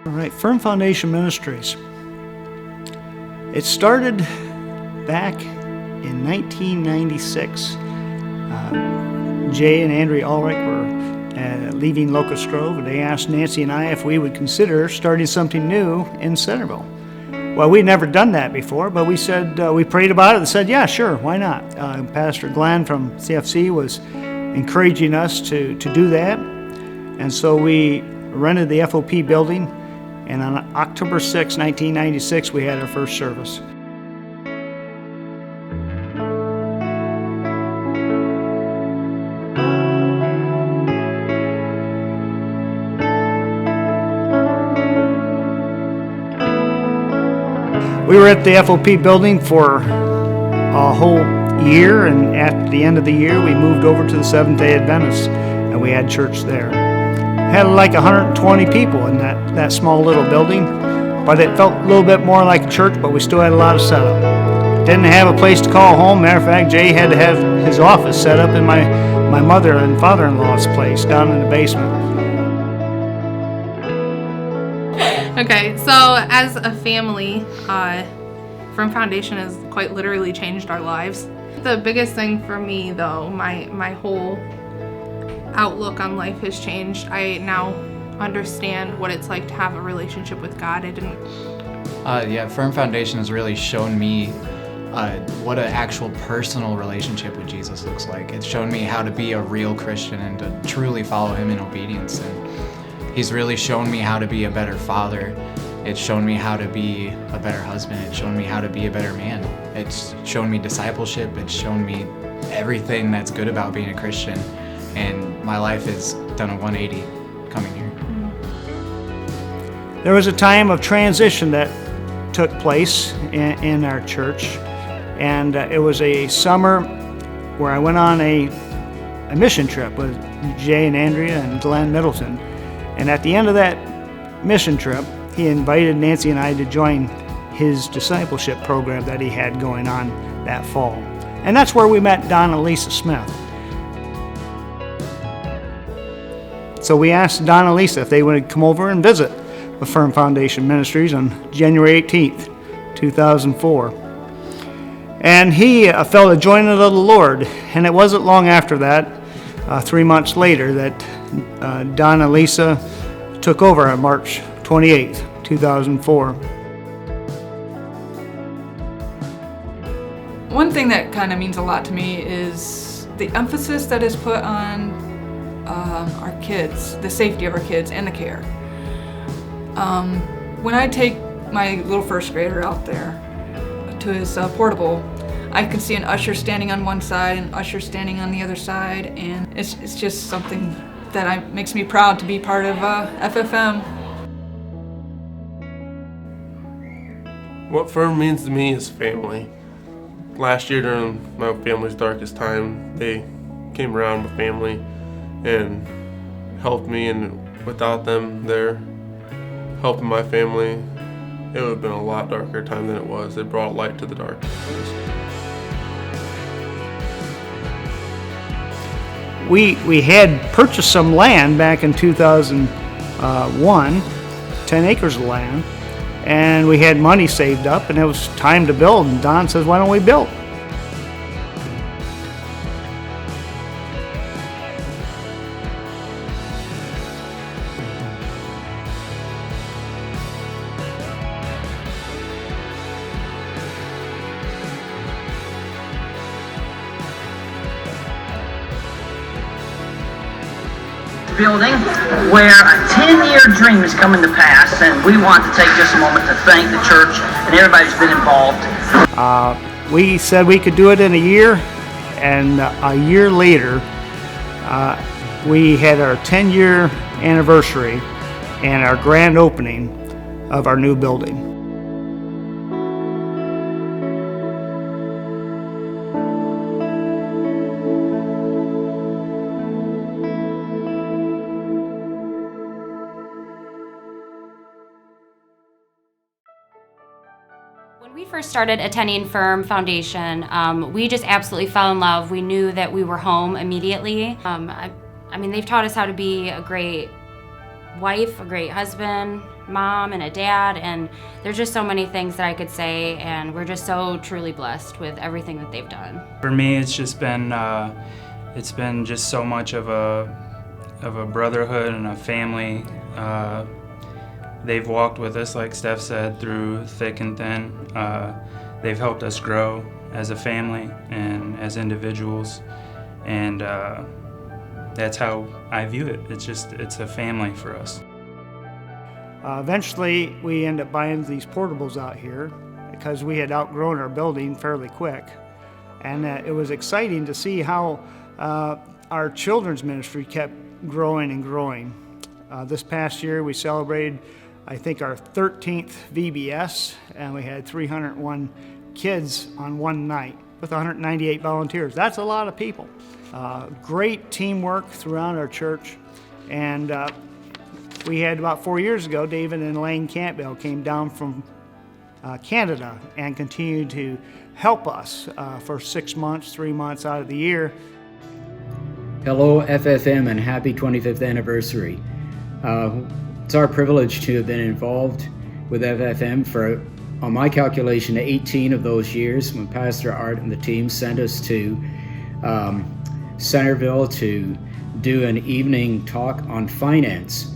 All right, Firm Foundation Ministries. It started back in 1996. Jay and Andrea Ulrich were leaving Locust Grove, and they asked Nancy and I if we would consider starting something new in Centerville. Well, we'd never done that before, but we said, we prayed about it and said, yeah, sure, why not? Pastor Glenn from CFC was encouraging us to do that, and so we rented the FOP building, and on October 6, 1996, we had our first service. We were at the FOP building for a whole year, and at the end of the year, we moved over to the Seventh-day Adventists, and we had church there. Had like 120 people in that small little building, but it felt a little bit more like a church, but we still had a lot of setup. Didn't have a place to call home. Matter of fact, Jay had to have his office set up in my mother and father-in-law's place down in the basement. Okay, so as a family, Firm Foundation has quite literally changed our lives. The biggest thing for me, though, my whole outlook on life has changed. I now understand what it's like to have a relationship with God. I didn't. Firm Foundation has really shown me what an actual personal relationship with Jesus looks like. It's shown me how to be a real Christian and to truly follow Him in obedience. And He's really shown me how to be a better father. It's shown me how to be a better husband. It's shown me how to be a better man. It's shown me discipleship. It's shown me everything that's good about being a Christian. And my life has done a 180 coming here. There was a time of transition that took place in our church, and it was a summer where I went on a mission trip with Jay and Andrea and Glenn Middleton. And at the end of that mission trip, he invited Nancy and I to join his discipleship program that he had going on that fall. And that's where we met Don and Lisa Smith. So we asked Don and Lisa if they would come over and visit the Firm Foundation Ministries on January 18th, 2004. And he felt a joining of the Lord, and it wasn't long after that, 3 months later, that Don and Lisa took over on March 28th, 2004. One thing that kind of means a lot to me is the emphasis that is put on our kids, the safety of our kids, and the care. When I take my little first grader out there to his portable, I can see an usher standing on one side and an usher standing on the other side, and it's just something that makes me proud to be part of FFM. What Firm means to me is family. Last year during my family's darkest time, they came around with family and helped me, and without them there helping my family, it would have been a lot darker time than it was. They brought light to the darkness. We had purchased some land back in 2001, 10 acres of land, and we had money saved up, and it was time to build, and Don says, why don't we build? Building where a 10-year dream is coming to pass, and we want to take just a moment to thank the church and everybody who's been involved. We said we could do it in a year, and a year later we had our 10-year anniversary and our grand opening of our new building. When we first started attending Firm Foundation, we just absolutely fell in love. We knew that we were home immediately. I mean, they've taught us how to be a great wife, a great husband, mom and a dad, and there's just so many things that I could say, and we're just so truly blessed with everything that they've done. For me, it's been just so much of a brotherhood and a family. They've walked with us, like Steph said, through thick and thin. They've helped us grow as a family and as individuals, and that's how I view it. It's a family for us. Eventually, we ended up buying these portables out here because we had outgrown our building fairly quick. And it was exciting to see how our children's ministry kept growing and growing. This past year, we celebrated, I think, our 13th VBS, and we had 301 kids on one night with 198 volunteers. That's a lot of people. Great teamwork throughout our church. And we had about 4 years ago, David and Elaine Campbell came down from Canada and continued to help us for 6 months, 3 months out of the year. Hello, FFM, and happy 25th anniversary. It's our privilege to have been involved with FFM for, on my calculation, 18 of those years when Pastor Art and the team sent us to Centerville to do an evening talk on finance.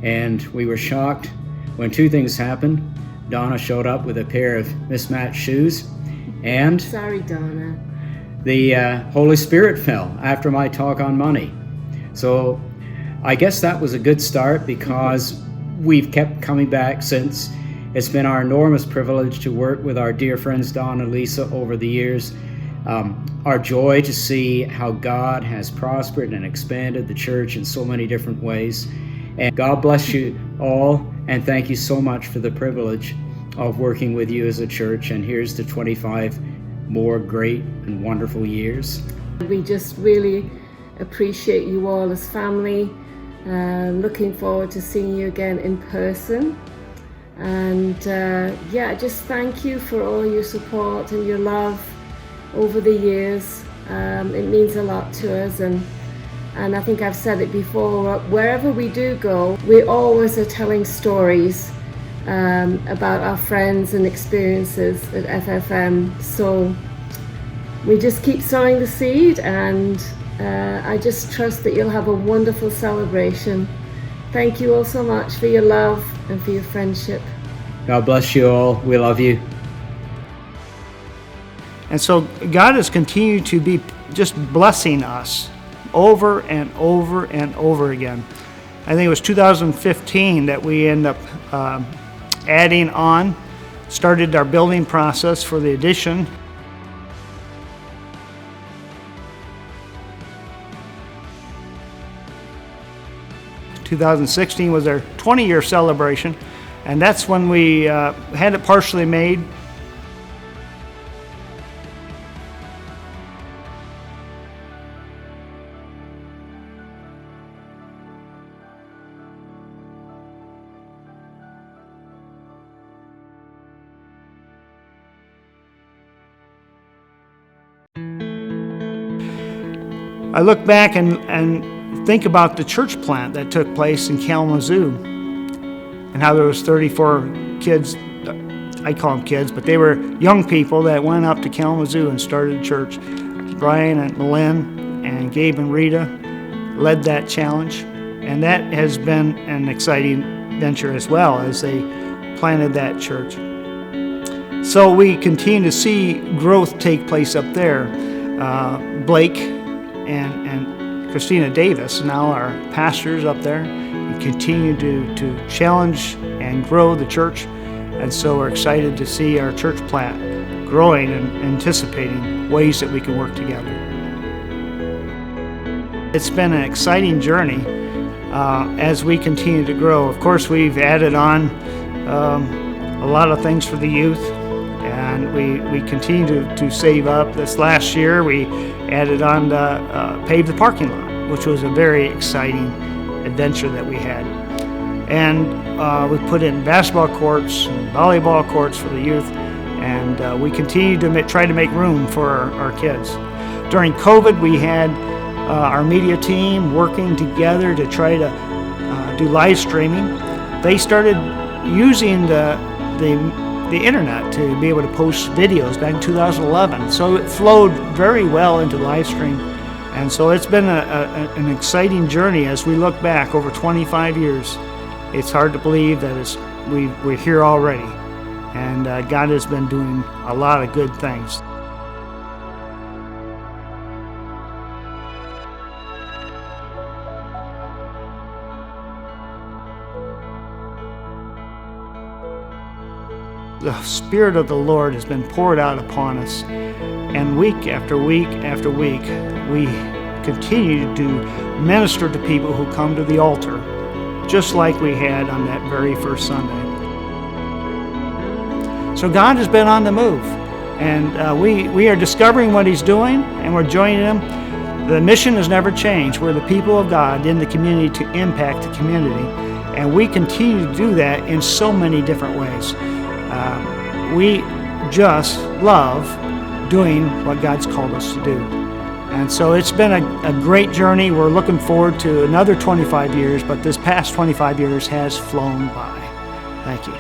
And we were shocked when two things happened. Donna showed up with a pair of mismatched shoes, and sorry, Donna, the Holy Spirit fell after my talk on money. So I guess that was a good start, because we've kept coming back since. It's been our enormous privilege to work with our dear friends Don and Lisa over the years. Our joy to see how God has prospered and expanded the church in so many different ways. And God bless you all, and thank you so much for the privilege of working with you as a church. And here's to 25 more great and wonderful years. We just really appreciate you all as family. Looking forward to seeing you again in person. And just thank you for all your support and your love over the years. It means a lot to us, and I think I've said it before, wherever we do go, we always are telling stories about our friends and experiences at FFM. So we just keep sowing the seed, and I just trust that you'll have a wonderful celebration. Thank you all so much for your love and for your friendship. God bless you all. We love you. And so God has continued to be just blessing us over and over and over again. I think it was 2015 that we ended up adding on, started our building process for the addition. In 2016 was our 20-year celebration, and that's when we had it partially made. I look back and think about the church plant that took place in Kalamazoo and how there was 34 kids, I call them kids, but they were young people that went up to Kalamazoo and started a church. Brian and Lynn and Gabe and Rita led that challenge, and that has been an exciting venture as well as they planted that church. So we continue to see growth take place up there. Blake and Christina Davis now are pastors up there. We continue to challenge and grow the church, and so we're excited to see our church plant growing and anticipating ways that we can work together. It's been an exciting journey as we continue to grow. Of course, we've added on a lot of things for the youth, and we continue to save up. This last year, we added on to pave the parking lot, which was a very exciting adventure that we had. And we put in basketball courts and volleyball courts for the youth, and we continue to try to make room for our kids. During COVID, we had our media team working together to try to do live streaming. They started using the internet to be able to post videos back in 2011. So it flowed very well into live stream. And so it's been an exciting journey as we look back over 25 years. It's hard to believe that we're here already. And God has been doing a lot of good things. The Spirit of the Lord has been poured out upon us, and week after week after week, we continue to minister to people who come to the altar, just like we had on that very first Sunday. So God has been on the move, and we are discovering what He's doing, and we're joining Him. The mission has never changed. We're the people of God in the community to impact the community, and we continue to do that in so many different ways. We just love doing what God's called us to do. And so it's been a great journey. We're looking forward to another 25 years, but this past 25 years has flown by. Thank you.